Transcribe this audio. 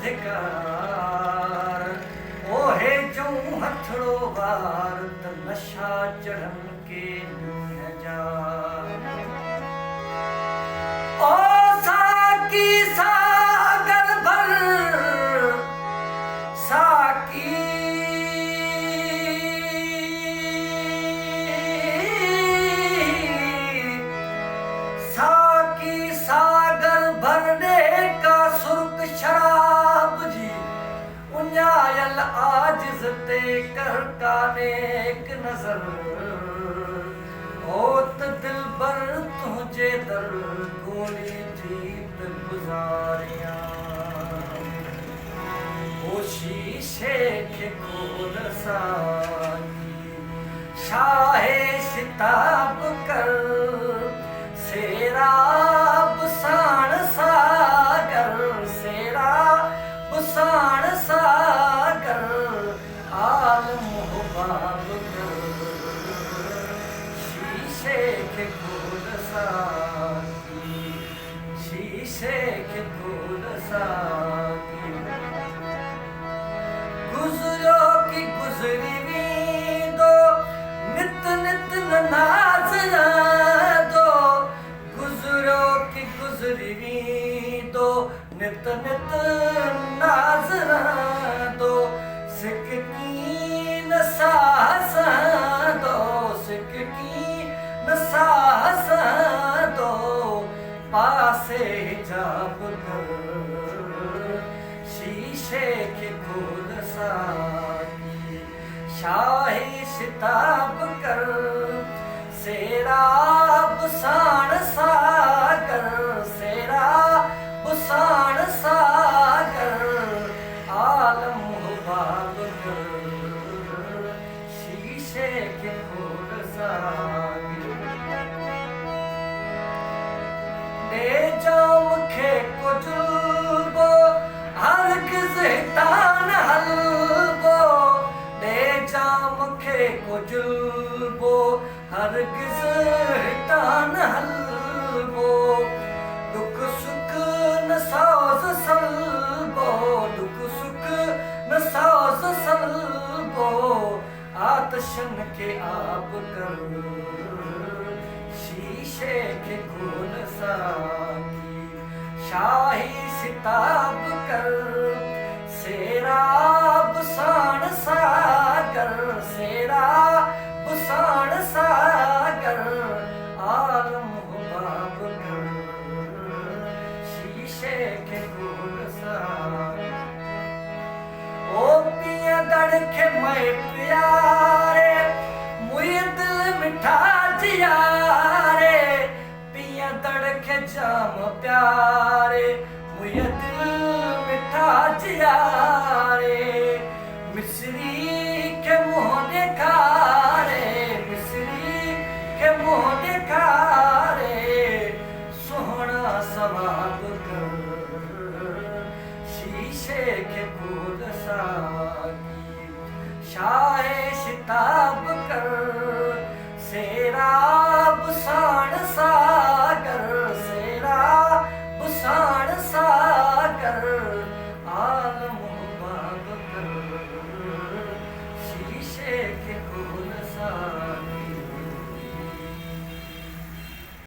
अधिकार ओहे जो हथड़ो वार त नशा चढ़न के नींह जा ओ साकी सागर भर साकी साकी सागर भरने का सुर्ख शराब जी उन्यायल आजिज ते कर काने एक नजर होत दिल बर तुझे दर गोली जीत गुजारिया ओ शीशे के खोल साकी शाहे शिताब कर सेरा बुसान सागर सेरा बुसान सागर आलम हुबाब कर शीशे के खोल साकी शीशे के खोल साकी गुजरो की गुजरी भी दो नित नित नाजरा दो गुजरो की गुजरी भी दो नित नित नाजरा दो सिक की नसास दो सिक की नसास दो पासे जाब कर शीशे के खोल साकी शाही शिताब कर सेरा बुसान सागर सेरा बुसान सागर आलम हुबाब कर शीशे के खोल सागी ले जाओ मुखे को जुल्बो हरगिज़ तान हलबो ले जाओ मुखे को जुल्बो हरगिज़ तान हलबो दुख सुख न साज सलबो दुख सुख न साज सलबो आतशन के आप कर शीशे के खोल साकी शाही सिताब कर सेरा बुसान सागर सेरा बुसान सागर आलम हुबाब कर शीशे के खोल सागी ओ पिया दड़के मैं प्यारे मुझे दिल मिठा जियारे पिया दड़के जाम प्यारे मुझे दिल मिठा जियारे मिस्री के मुँह देखारे मिस्री के मुँह देखारे सोहना सवाब कर शीशे के खोल साकी शाहे शिताब कर सेरा